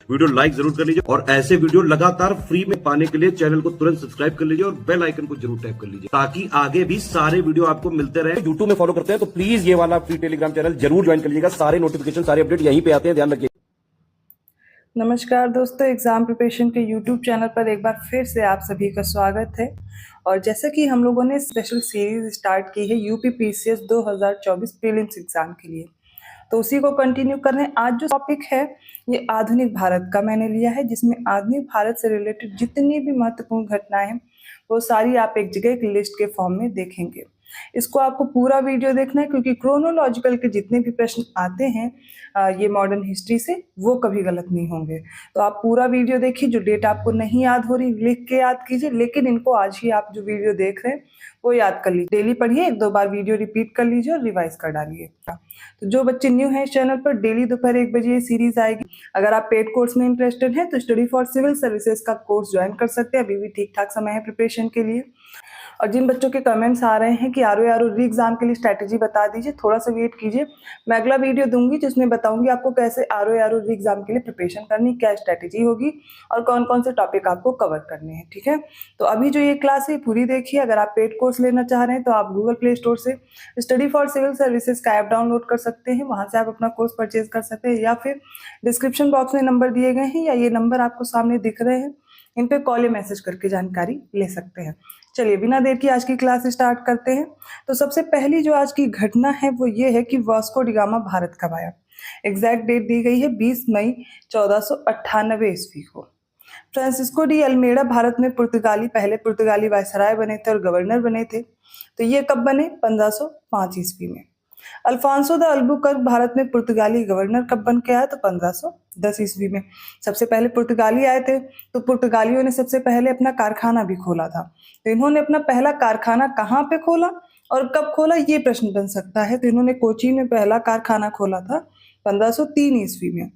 Video like जरूर कर लीजिए और ऐसे वीडियो लगातार फ्री में पाने के लिए चैनल को तुरंत सब्सक्राइब कर लीजिए और बेल आइकन को जरूर टैप कर लीजिए ताकि आगे भी सारे वीडियो आपको मिलते रहे। यूट्यूब में फॉलो करते हैं तो प्लीज ये वाला फ्री टेलीग्राम चैनल जरूर ज्वाइन कर लीजिएगा। सारे नोटिफिकेशन सारे अपडेट यहीं पे आते हैं, ध्यान रखिए। नमस्कार दोस्तों, एग्ज़ाम प्रिपरेशन के यूट्यूब चैनल पर एक बार फिर से आप सभी का स्वागत है। और जैसा कि हम लोगों ने स्पेशल सीरीज स्टार्ट की है यूपी पीसीएस 2024 प्रीलिम्स एग्ज़ाम के लिए, तो उसी को कंटिन्यू कर रहे हैं। आज जो टॉपिक है ये आधुनिक भारत का मैंने लिया है, जिसमें आधुनिक भारत से रिलेटेड जितनी भी महत्वपूर्ण घटनाएं हैं वो सारी आप एक जगह एक लिस्ट के फॉर्म में देखेंगे। इसको आपको पूरा वीडियो देखना है क्योंकि क्रोनोलॉजिकल के जितने भी प्रश्न आते हैं ये मॉडर्न हिस्ट्री से वो कभी गलत नहीं होंगे। तो आप पूरा वीडियो देखिए, जो डेट आपको नहीं याद हो रही लिख के याद कीजिए, लेकिन इनको आज ही आप जो वीडियो देख रहे हैं वो याद कर लीजिए। डेली पढ़िए, एक दो बार वीडियो रिपीट कर लीजिए और रिवाइज कर डालिए। तो जो बच्चे न्यू हैं इस चैनल पर, डेली दोपहर 1 बजे ये सीरीज आएगी। अगर आप पेड कोर्स में इंटरेस्टेड हैं तो स्टडी फॉर सिविल सर्विसेज का कोर्स ज्वाइन कर सकते हैं, अभी भी ठीक ठाक समय है प्रिपरेशन के लिए। और जिन बच्चों के कमेंट्स आ रहे हैं कि आरओ री एग्जाम के लिए स्ट्रैटेजी बता दीजिए, थोड़ा सा वेट कीजिए, मैं अगला वीडियो दूंगी जिसमें बताऊंगी आपको कैसे आरओ री एग्जाम के लिए प्रिपरेशन करनी, क्या स्ट्रैटेजी होगी और कौन कौन से टॉपिक आपको कवर करने हैं। ठीक है, तो अभी जो ये क्लास है पूरी देखिए। अगर आप पेड कोर्स लेना चाह रहे हैं तो आप गूगल प्ले स्टोर से स्टडी फॉर सिविल सर्विसेज का ऐप डाउनलोड कर सकते हैं, वहां से आप अपना कोर्स परचेज कर सकते हैं, या फिर डिस्क्रिप्शन बॉक्स में नंबर दिए गए हैं या ये नंबर आपको सामने दिख रहे हैं, इन पे कॉल या मैसेज करके जानकारी ले सकते हैं। चलिए बिना देर की आज की क्लास स्टार्ट करते हैं। तो सबसे पहली जो आज की घटना है वो ये है कि वास्को डी गामा भारत कब आया। एग्जैक्ट डेट दी गई है 20 मई 1498 ईस्वी को। फ्रांसिस्को डी अल्मेडा भारत में पहले पुर्तगाली वायसराय बने थे और गवर्नर बने थे। तो ये कब बने? 1505 ईस्वी में। अल्फांसो द अल्बुकर्क भारत में पुर्तगाली गवर्नर कब बन के आया? तो 1510 ईस्वी में। सबसे पहले पुर्तगाली आए थे तो पुर्तगालियों ने सबसे पहले अपना कारखाना भी खोला था। तो इन्होंने अपना पहला कारखाना कहाँ पे खोला और कब खोला, ये प्रश्न बन सकता है। तो इन्होंने कोचीन में पहला कारखाना खोला था 1503 ईस्वी में।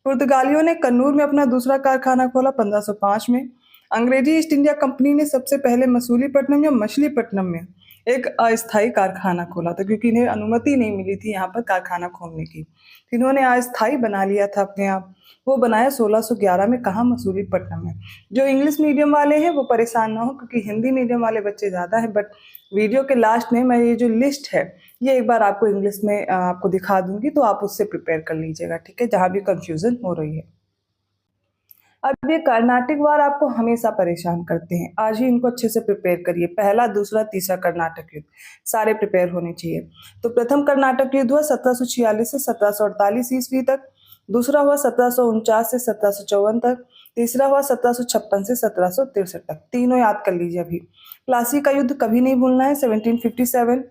पुर्तगालियों ने कन्नूर में अपना दूसरा कारखाना खोला 1505 में। अंग्रेजी ईस्ट इंडिया कंपनी ने सबसे पहले मसूलीपट्टनम या मछलीपट्टनम में एक अस्थायी कारखाना खोला था, क्योंकि इन्हें अनुमति नहीं मिली थी यहाँ पर कारखाना खोलने की। इन्होंने अस्थायी बना लिया था अपने आप। वो बनाया 1611 में, कहाँ? मसूलीपट्टनम में। जो इंग्लिश मीडियम वाले हैं वो परेशान ना हो क्योंकि हिंदी मीडियम वाले बच्चे ज़्यादा हैं, बट वीडियो के लास्ट में मैं ये जो लिस्ट है ये एक बार आपको इंग्लिश में आपको दिखा दूंगी, तो आप उससे प्रिपेयर कर लीजिएगा। ठीक है, जहाँ भी कंफ्यूजन हो रही है। अब ये कर्नाटक वार आपको हमेशा परेशान करते हैं, आज ही इनको अच्छे से प्रिपेयर करिए। पहला, दूसरा, तीसरा कर्नाटक युद्ध सारे प्रिपेयर होने चाहिए। तो प्रथम कर्नाटक युद्ध हुआ 1746 से 1748 ईस्वी तक। दूसरा हुआ 1749 से 1754 तक। तीसरा हुआ 1756 से 1763 तक। तीनों याद कर लीजिए अभी। प्लासी का युद्ध कभी नहीं भूलना है, 1757।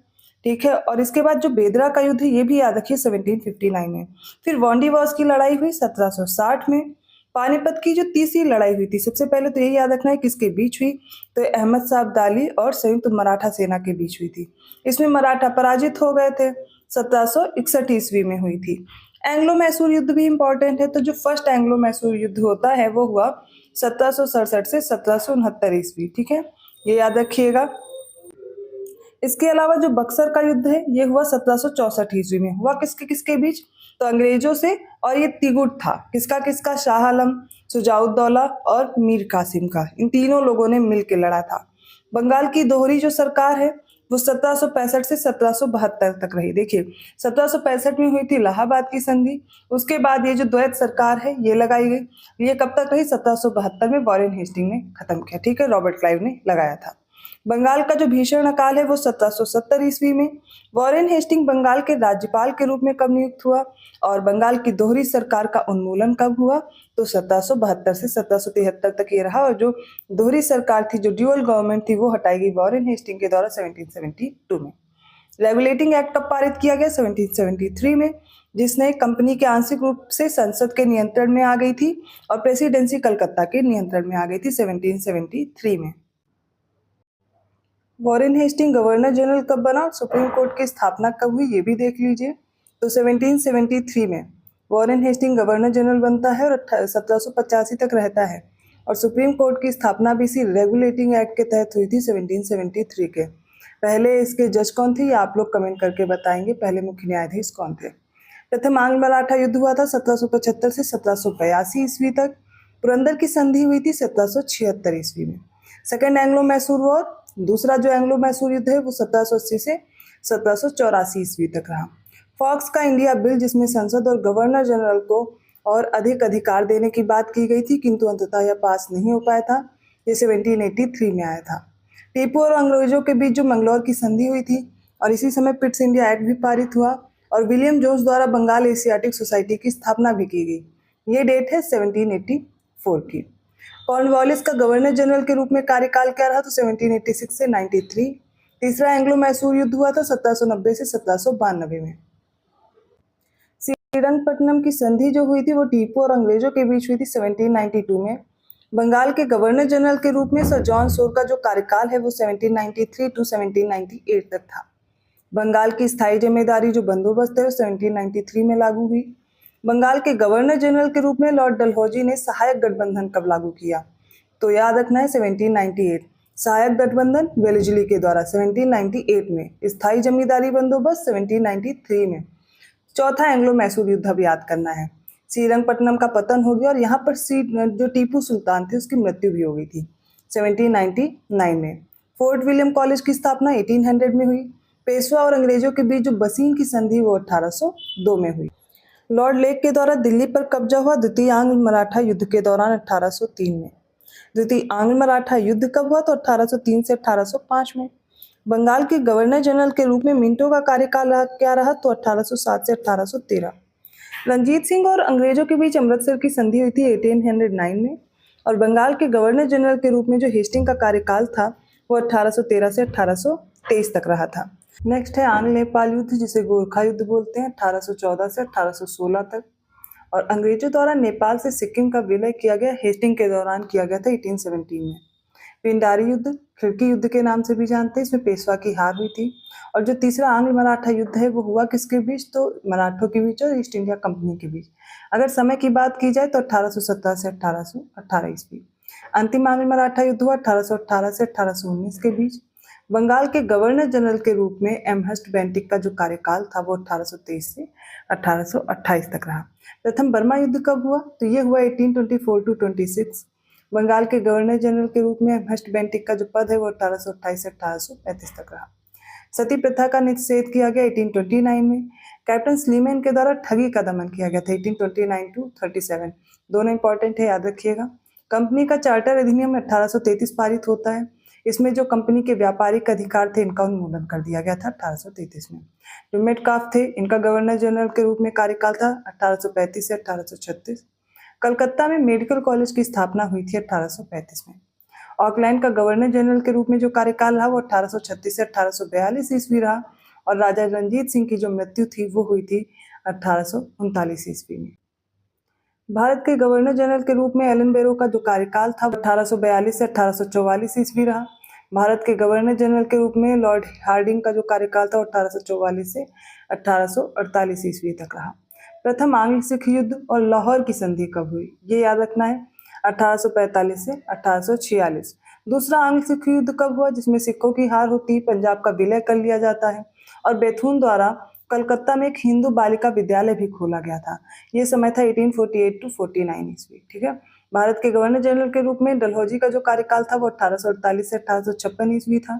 ठीक है, और इसके बाद जो बेदरा का युद्ध है ये भी याद रखिए, 1759 में। फिर वांडीवास की लड़ाई हुई 1760 में। पानीपत की जो तीसरी लड़ाई हुई थी, सबसे पहले तो यही याद रखना है किसके बीच हुई, तो अहमद शाह अब्दाली और संयुक्त मराठा सेना के बीच हुई थी। इसमें मराठा पराजित हो गए थे, 1761 ईस्वी में हुई थी। एंग्लो मैसूर युद्ध भी इंपॉर्टेंट है। तो जो फर्स्ट एंग्लो मैसूर युद्ध होता है वो हुआ 1767 से 1769 ईस्वी। ठीक है, ये याद रखिएगा। इसके अलावा जो बक्सर का युद्ध है ये हुआ 1764 ईस्वी में। हुआ किसके किसके बीच? तो अंग्रेजों से, और ये तिगुट था किसका किसका? शाह आलम, शुजाउद्दौला और मीर कासिम का। इन तीनों लोगों ने मिलकर लड़ा था। बंगाल की दोहरी जो सरकार है वो 1765 से 1772 तक रही। देखिए 1765 में हुई थी इलाहाबाद की संधि, उसके बाद ये जो द्वैत सरकार है ये लगाई गई। ये कब तक रही? 1772 में वॉरेन हेस्टिंग ने खत्म किया। ठीक है, रॉबर्ट क्लाइव ने लगाया था। बंगाल का जो भीषण अकाल है वो 1770 ईस्वी में। वॉरेन हेस्टिंग बंगाल के राज्यपाल के रूप में कब नियुक्त हुआ और बंगाल की दोहरी सरकार का उन्मूलन कब हुआ? तो 1772 से 1773 तक ये रहा, और जो दोहरी सरकार थी, जो ड्यूअल गवर्नमेंट थी, वो हटाई गई वॉरेन हेस्टिंग के द्वारा 1772 में। रेगुलेटिंग एक्ट कब पारित किया गया? 1773 में, जिसने कंपनी के आंशिक रूप से संसद के नियंत्रण में आ गई थी और प्रेसिडेंसी कलकत्ता के नियंत्रण में आ गई थी 1773 में। वॉरेन हेस्टिंग गवर्नर जनरल कब बना और सुप्रीम कोर्ट की स्थापना कब हुई, ये भी देख लीजिए। तो 1773 में वॉरेन हेस्टिंग गवर्नर जनरल बनता है और 1785 तक रहता है, और सुप्रीम कोर्ट की स्थापना भी इसी रेगुलेटिंग एक्ट के तहत हुई थी 1773 के। पहले इसके जज कौन थे ये आप लोग कमेंट करके बताएंगे, पहले मुख्य न्यायाधीश कौन थे। प्रथम आंग्ल मराठा युद्ध हुआ था 1775 से 1782 ईस्वी तक। पुरंदर की संधि हुई थी 1776 ईस्वी में। सेकेंड एंग्लो मैसूर वॉर, दूसरा जो एंग्लो मैसूर युद्ध है वो 1780 से 1784 ईस्वी तक रहा। फॉक्स का इंडिया बिल, जिसमें संसद और गवर्नर जनरल को और अधिक अधिकार देने की बात की गई थी, किंतु अंततः यह पास नहीं हो पाया था। ये 1783 में आया था। टीपू और अंग्रेजों के बीच जो मंगलौर की संधि हुई थी और इसी समय पिट्स इंडिया एक्ट भी पारित हुआ और विलियम जोन्स द्वारा बंगाल एशियाटिक सोसाइटी की स्थापना भी की गई। ये डेट है 1784 की। कॉर्नवालिस का गवर्नर जनरल के रूप में कार्यकाल क्या रहा, तो 1786 से 93। तीसरा एंग्लो मैसूर युद्ध हुआ था 1790 से 1792 में। श्रीरंगपट्टनम की संधि जो हुई थी वो टीपू और अंग्रेजों के बीच हुई थी 1792 में। बंगाल के गवर्नर जनरल के रूप में सर जॉन सोर का जो कार्यकाल है वो 1793 टू 1798 तक था। बंगाल की स्थायी जिम्मेदारी जो बंदोबस्त है वो 1793 में लागू हुई। बंगाल के गवर्नर जनरल के रूप में लॉर्ड डलहौजी ने सहायक गठबंधन कब लागू किया, तो याद रखना है 1798। सहायक गठबंधन वेलेस्ली के द्वारा 1798 में, स्थायी जमींदारी बंदोबस्त 1793 में। चौथा एंग्लो मैसूर युद्ध अब याद करना है। श्रीरंगपट्टनम का पतन हो गया और यहाँ पर जो टीपू सुल्तान थे उसकी मृत्यु भी हो गई थी 1799 में। फोर्ट विलियम कॉलेज की स्थापना 1800 में हुई। पेशवा और अंग्रेजों के बीच जो बसीन की संधि वो 1802 में हुई। लॉर्ड लेक के द्वारा दिल्ली पर कब्जा हुआ द्वितीय आंग्ल मराठा युद्ध के दौरान 1803 में। द्वितीय आंग्ल मराठा युद्ध कब हुआ, तो 1803 से 1805 में। बंगाल के गवर्नर जनरल के रूप में मिंटो का कार्यकाल क्या रहा, तो 1807 से 1813। रंजीत सिंह और अंग्रेजों के बीच अमृतसर की संधि हुई थी 1809 में और बंगाल के गवर्नर जनरल के रूप में जो हेस्टिंग का कार्यकाल था वो 1813 से 1823 तक रहा था। नेक्स्ट है आंग्ल नेपाल युद्ध, जिसे गोरखा युद्ध बोलते हैं, 1814 से 1816 तक। और अंग्रेजों द्वारा नेपाल से सिक्किम का विलय किया गया हेस्टिंग के दौरान किया गया था 1817 में। पिंडारी युद्ध, खिड़की युद्ध के नाम से भी जानते हैं, इसमें पेशवा की हार हुई थी। और जो तीसरा आंग्ल मराठा युद्ध है वो हुआ किसके बीच, तो मराठों के बीच और ईस्ट इंडिया कंपनी के बीच। अगर समय की बात की जाए तो 1817 से 1818 ईस्वी। अंतिम आंग्ल मराठा युद्ध हुआ 1818 से 1819 के बीच। बंगाल के गवर्नर जनरल के रूप में एमहर्स्ट बेंटिक का जो कार्यकाल था वो 1823 से 1828 तक रहा। प्रथम बर्मा युद्ध कब हुआ, तो ये हुआ 1824 टू 26। बंगाल के गवर्नर जनरल के रूप में एमहर्स्ट बेंटिक का जो पद है वो 1828 से 1835 तक रहा। सती प्रथा का निषेध किया गया 1829 में। कैप्टन स्लीमैन के द्वारा ठगी का दमन किया गया था 1829 टू 37। दोनों इंपॉर्टेंट है, याद रखिएगा। कंपनी का चार्टर अधिनियम 1833 पारित होता है। इसमें जो कंपनी के व्यापारिक अधिकार थे इनका उन्मूलन कर दिया गया था 1833 में। जो मेटकाफ थे इनका गवर्नर जनरल के रूप में कार्यकाल था 1835 से 1836। कलकत्ता में मेडिकल कॉलेज की स्थापना हुई थी 1835 में। ऑकलैंड का गवर्नर जनरल के रूप में जो कार्यकाल रहा वो 1836 से 1842 ईस्वी रहा। और राजा रणजीत सिंह की जो मृत्यु थी वो हुई थी 1839 ईस्वी में। भारत के गवर्नर जनरल के रूप में एलन बेरो का जो कार्यकाल था 1842 से 1844 ईस्वी रहा। भारत के गवर्नर जनरल के रूप में लॉर्ड हार्डिंग का जो कार्यकाल था 1844 से 1848 ईस्वी तक रहा। प्रथम आंग्ल सिख युद्ध और लाहौर की संधि कब हुई, ये याद रखना है, 1845 से 1846। दूसरा आंग्ल सिख युद्ध कब हुआ, जिसमें सिखों की हार होती, पंजाब का विलय कर लिया जाता है और बेथून द्वारा कलकत्ता में एक हिंदू बालिका विद्यालय भी खोला गया था। ये समय था 1848 टू 49 ईस्वी। ठीक है। भारत के गवर्नर जनरल के रूप में डलहौजी का जो कार्यकाल था वो 1848 से 1856 ईस्वी था।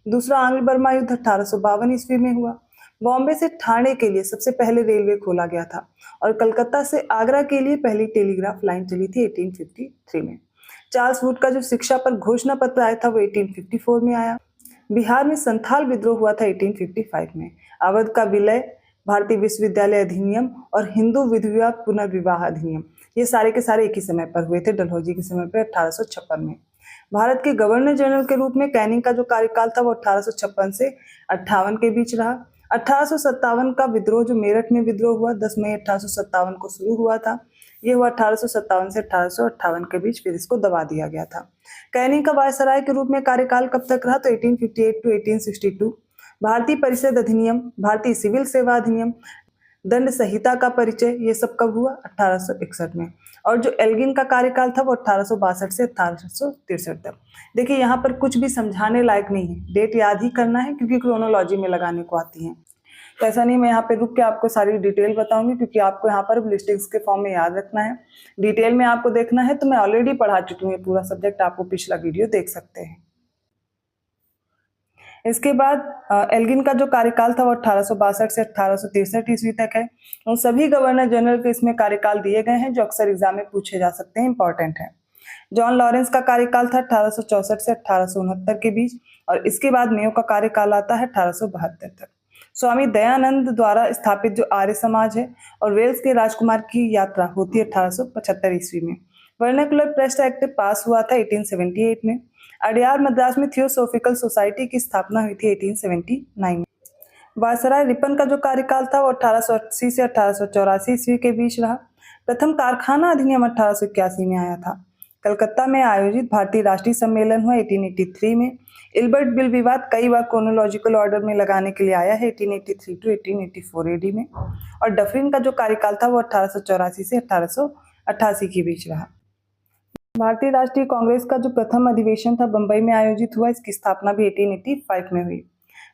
दूसरा आंग्ल बर्मा युद्ध 1852 ईस्वी में हुआ। बॉम्बे से ठाणे के लिए सबसे पहले रेलवे खोला गया था और कलकत्ता से आगरा के लिए पहली टेलीग्राफ लाइन चली थी 1853 में। चार्ल्स वुड का जो शिक्षा पर घोषणा पत्र आया था वो 1854 में आया। बिहार में संथाल विद्रोह हुआ था 1855 में। अवध का विलय, भारतीय विश्वविद्यालय अधिनियम और हिंदू विधवा पुनर्विवाह अधिनियम, ये सारे के सारे एक ही समय पर हुए थे, डलहौजी के समय पर 1856 में। भारत के गवर्नर जनरल के रूप में कैनिंग का जो कार्यकाल था वो 1856 से 58 के बीच रहा। 1857 का विद्रोह, जो मेरठ में विद्रोह हुआ, 10 मई 1857 को शुरू हुआ था, ये हुआ 1857 से 1858 के बीच, फिर इसको दबा दिया गया था। कैनिंग का वायसराय के रूप में कार्यकाल कब तक रहा, तो 1858 टू 1862। भारतीय परिषद अधिनियम, भारतीय सिविल सेवा अधिनियम, दंड संहिता का परिचय, ये सब कब हुआ, 1861 में। और जो एल्गिन का कार्यकाल था वो 1862 से 1863 तक। देखिए यहाँ पर कुछ भी समझाने लायक नहीं है, डेट याद ही करना है क्योंकि क्रोनोलॉजी में लगाने को आती है। तो ऐसा नहीं मैं यहाँ पे रुक के आपको सारी डिटेल बताऊंगी, क्योंकि आपको यहाँ पर लिस्टिंग्स के फॉर्म में याद रखना है। डिटेल में आपको देखना है तो मैं ऑलरेडी पढ़ा चुकी हूँ पूरा सब्जेक्ट, आपको पिछला वीडियो देख सकते हैं। इसके बाद एल्गिन का जो कार्यकाल था वो 1862 से 1863 ईस्वी तक है। उन सभी गवर्नर जनरल के इसमें कार्यकाल दिए गए हैं जो अक्सर एग्जाम में पूछे जा सकते हैं, इंपॉर्टेंट है। जॉन लॉरेंस का कार्यकाल था 1864 से 1869 के बीच, और इसके बाद मेयो का कार्यकाल आता है 1872 तक। स्वामी दयानंद द्वारा स्थापित जो आर्य समाज है और वेल्स के राजकुमार की यात्रा होती है 1875 ईस्वी में। वर्नाकुलर प्रेस एक्ट पास हुआ था 1878 में। अडयार मद्रास में थियोसोफिकल सोसाइटी की स्थापना हुई थी 1879 में। वायसराय रिपन का जो कार्यकाल था वो 1880 से 1884 ईस्वी के बीच रहा। प्रथम कारखाना अधिनियम 1881 में आया था। कलकत्ता में आयोजित भारतीय राष्ट्रीय सम्मेलन हुआ 1883 में। इल्बर्ट बिल विवाद कई बार क्रोनोलॉजिकल ऑर्डर में लगाने के लिए आया है 1883 टू 1884 एडी में। और डफरिन का जो कार्यकाल था वो 1884 से 1888 के बीच रहा। भारतीय राष्ट्रीय कांग्रेस का जो प्रथम अधिवेशन था बंबई में आयोजित हुआ, इसकी स्थापना भी 1885 में हुई।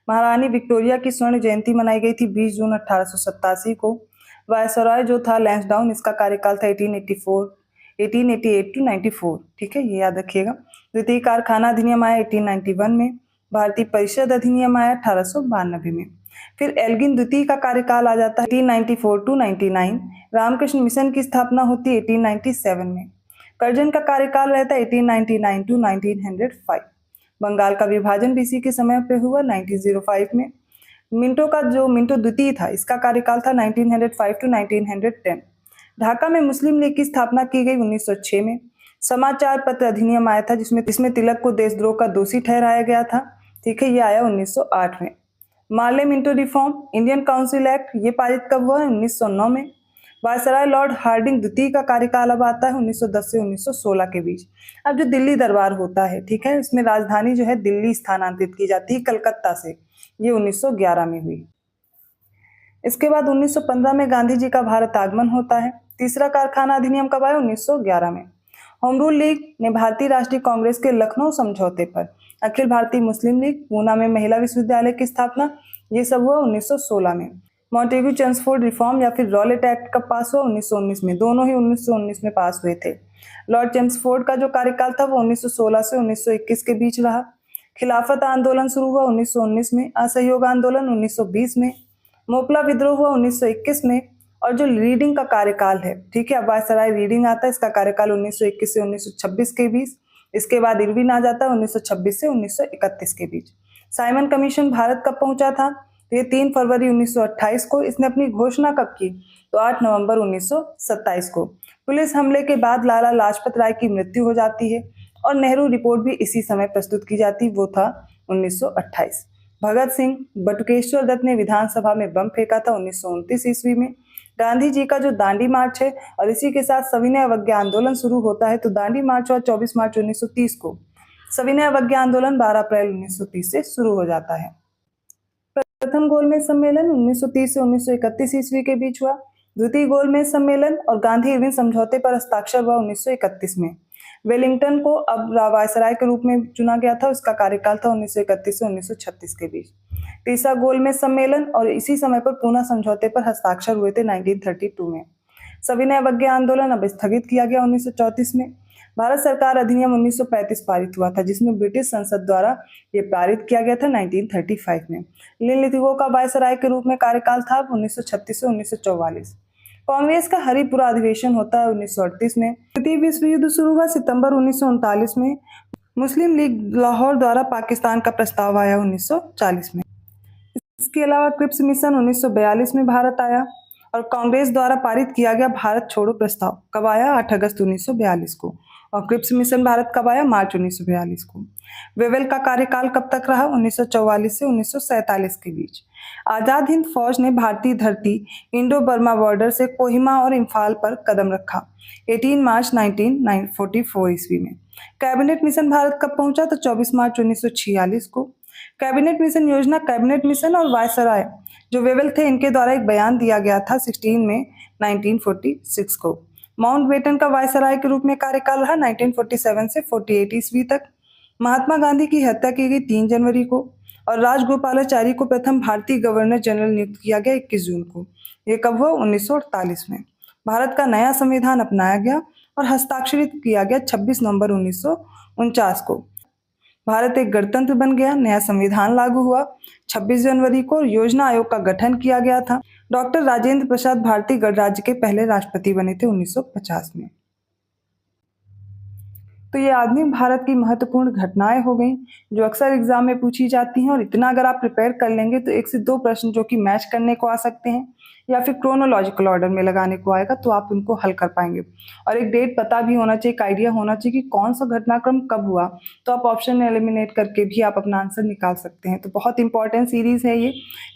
महारानी विक्टोरिया की स्वर्ण जयंती मनाई गई थी 20 जून 1887 को। वायसराय जो था लैंसडाउन, इसका कार्यकाल था 1888 टू 94, ठीक है, ये याद रखिएगा। द्वितीय कारखाना अधिनियम आया 1891 में। भारतीय परिषद अधिनियम आया 1892 में। फिर एल्गिन द्वितीय का कार्यकाल आ जाता है 1894 टू 99। रामकृष्ण मिशन की स्थापना होती है 1897 में। कर्जन का कार्यकाल रहता है 1899 टू 1905। बंगाल का विभाजन भी इसी के समय पे हुआ 1905 में। मिंटो द्वितीय था, इसका कार्यकाल था 1905 टू 1910। ढाका में मुस्लिम लीग की स्थापना की गई 1906 में। समाचार पत्र अधिनियम आया था जिसमें तिलक को देशद्रोह का दोषी ठहराया गया था, ठीक है, ये आया 1908 में। Morley Minto reform Indian council act, ये पारित कब हुआ है? 1909 में। वायसराय लॉर्ड हार्डिंग द्वितीय का कार्यकाल अब आता है 1910 से 1916 के बीच। अब जो दिल्ली दरबार होता है, ठीक है, इसमें राजधानी जो है दिल्ली स्थानांतरित की जाती है कलकत्ता से, ये 1911 में हुई। इसके बाद 1915 में गांधी जी का भारत आगमन होता है। तीसरा कारखाना अधिनियम कब आया? 1911 में। होम रूल लीग ने भारतीय राष्ट्रीय कांग्रेस के लखनऊ समझौते पर अखिल भारतीय मुस्लिम लीग, पूना में महिला विश्वविद्यालय की स्थापना, ये सब हुआ 1916 में। मॉन्टेग्यू चेम्सफोर्ड रिफॉर्म या फिर रॉलेट एक्ट कब पास हुआ? 1919 में। दोनों ही 1919 में पास हुए थे। लॉर्ड चेम्सफोर्ड का जो कार्यकाल था वो 1916 से 1921 के बीच रहा। खिलाफत आंदोलन शुरू हुआ 1919 में। असहयोग आंदोलन 1920 में। मोपला विद्रोह हुआ 1921 में। और जो रीडिंग का कार्यकाल है, ठीक है, अब वायसराय रीडिंग आता है, इसका कार्यकाल 1921 से 1926 के बीच। इसके बाद इरविन आ जाता है 1926 से 1931 के बीच। साइमन कमीशन भारत कब पहुंचा था? तो ये 3 फरवरी 1928 को। इसने अपनी घोषणा कब की? तो 8 नवंबर 1927 को। पुलिस हमले के बाद लाला लाजपत राय की मृत्यु हो जाती है और नेहरू रिपोर्ट भी इसी समय प्रस्तुत की जाती, वो था 1928। भगत सिंह बटुकेश्वर दत्त ने विधानसभा में बम फेंका था 1929 ईस्वी में। गांधी जी का जो दांडी मार्च है और इसी के साथ सविनय अवज्ञा आंदोलन शुरू होता है। तो दांडी मार्च हुआ 24 मार्च 1930 को। सविनय अवज्ञा आंदोलन 12 अप्रैल 1930 से शुरू हो जाता है। प्रथम गोलमेज सम्मेलन 1930 से 1931 ईस्वी के बीच हुआ। द्वितीय गोलमेज सम्मेलन और गांधी इरविन समझौते पर हस्ताक्षर हुआ 1931 में। वेलिंगटन को अब वायसराय के रूप में चुना गया था, उसका कार्यकाल था 1931 से 1936 के बीच। तीसरा गोलमेज सम्मेलन और इसी समय पर पूना समझौते पर हस्ताक्षर हुए थे 1932 में। सविनय अवज्ञा आंदोलन अब स्थगित किया गया 1934 में। भारत सरकार अधिनियम 1935 पारित हुआ था, जिसमें ब्रिटिश संसद द्वारा ये पारित किया गया था 1935 में। लिलितिगो का वायसराय के रूप में कार्यकाल था 1936 से 1944। कांग्रेस का हरिपुरा अधिवेशन होता है 1938 में। द्वितीय विश्व युद्ध शुरू हुआ सितंबर 1939 में। मुस्लिम लीग लाहौर द्वारा पाकिस्तान का प्रस्ताव आया 1940 में। इसके अलावा क्रिप्स मिशन 1942 में भारत आया और कांग्रेस द्वारा पारित किया गया भारत छोड़ो प्रस्ताव कब आया? 8 अगस्त 1942 को। और क्रिप्स मिशन भारत कब आया? मार्च 1942 को। वेवेल का कार्यकाल कब तक रहा? 1944 से 1947 के बीच। आजाद हिंद फौज ने भारतीय धरती इंडो बर्मा बॉर्डर से कोहिमा और इम्फाल पर कदम रखा 18 मार्च 1944 ईस्वी में। कैबिनेट मिशन भारत कब पहुंचा? तो 24 मार्च 1946 को। कैबिनेट मिशन योजना, कैबिनेट मिशन और वायसराय जो वेवेल थे, इनके द्वारा एक बयान दिया गया था 16 में 1946 को। माउंटबेटन का वायसराय के रूप में कार्यकाल रहा 1947 से 48 ईस्वी तक। महात्मा गांधी की हत्या की गई 3 जनवरी को और राजगोपालाचारी को प्रथम भारतीय गवर्नर जनरल नियुक्त किया गया 21 जून को। ये कब हुआ? 1948 में। भारत का नया संविधान अपनाया गया और हस्ताक्षरित किया गया 26 नवंबर 1949 को। भारत एक गणतंत्र बन गया, नया संविधान लागू हुआ। 26 जनवरी को योजना आयोग का गठन किया गया था। डॉक्टर राजेंद्र प्रसाद भारतीय गणराज्य के पहले राष्ट्रपति बने थे 1950 में। तो ये आधुनिक भारत की महत्वपूर्ण घटनाएं हो गई जो अक्सर एग्जाम में पूछी जाती हैं, और इतना अगर आप प्रिपेयर कर लेंगे तो 1 से 2 प्रश्न जो कि मैच करने को आ सकते हैं या फिर क्रोनोलॉजिकल ऑर्डर में लगाने को आएगा तो आप उनको हल कर पाएंगे। और एक डेट पता भी होना चाहिए, एक आइडिया होना चाहिए कि कौन सा घटनाक्रम कब हुआ, तो आप ऑप्शन एलिमिनेट करके भी आप अपना आंसर निकाल सकते हैं। तो बहुत इंपॉर्टेंट सीरीज है ये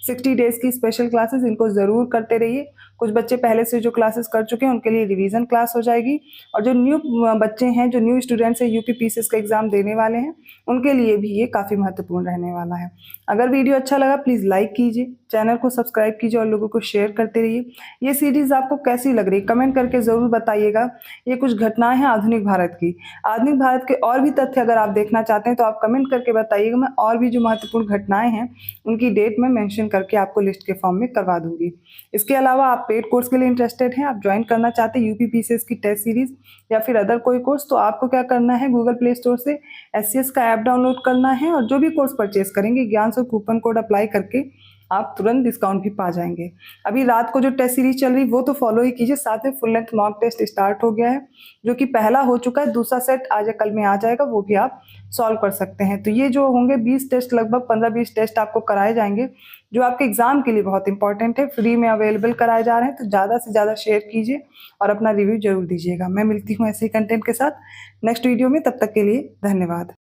60 डेज की स्पेशल क्लासेस, इनको ज़रूर करते रहिए। कुछ बच्चे पहले से जो क्लासेस कर चुके हैं उनके लिए रिवीजन क्लास हो जाएगी, और जो न्यू बच्चे हैं, जो न्यू स्टूडेंट्स हैं, यूपीपीसीएस का एग्जाम देने वाले हैं, उनके लिए भी ये काफ़ी महत्वपूर्ण रहने वाला है। अगर वीडियो अच्छा लगा प्लीज़ लाइक कीजिए, चैनल को सब्सक्राइब कीजिए और लोगों को शेयर करते रहिए। ये सीरीज़ आपको कैसी लग रही है कमेंट करके ज़रूर बताइएगा। ये कुछ घटनाएं हैं आधुनिक भारत की। आधुनिक भारत के और भी तथ्य अगर आप देखना चाहते हैं तो आप कमेंट करके बताइएगा, मैं और भी जो महत्वपूर्ण घटनाएं हैं उनकी डेट मैं मेंशन करके आपको लिस्ट के फॉर्म में करवा दूंगी। इसके अलावा आप पेड कोर्स के लिए इंटरेस्टेड हैं, आप ज्वाइन करना चाहते हैं यूपीपीसीएस की टेस्ट सीरीज या फिर अदर कोई कोर्स, तो आपको क्या करना है, गूगल प्ले स्टोर से एससीएस का ऐप डाउनलोड करना है, और जो भी कोर्स परचेज करेंगे ज्ञान और कूपन कोड अप्लाई करके आप तुरंत डिस्काउंट भी पा जाएंगे। अभी रात को जो टेस्ट सीरीज चल रही वो तो फॉलो ही कीजिए, साथ में full length mock test start हो गया है जो कि पहला हो चुका है, दूसरा सेट आज या कल में आ जाएगा, वो भी आप सॉल्व कर सकते हैं। तो ये जो होंगे 20 टेस्ट, लगभग 15-20 टेस्ट आपको कराए जाएंगे जो आपके एग्जाम के लिए बहुत इंपॉर्टेंट है, फ्री में अवेलेबल कराए जा रहे हैं। तो ज़्यादा से ज़्यादा शेयर कीजिए और अपना रिव्यू जरूर दीजिएगा। मैं मिलती हूँ ऐसे ही कंटेंट के साथ नेक्स्ट वीडियो में, तब तक के लिए धन्यवाद।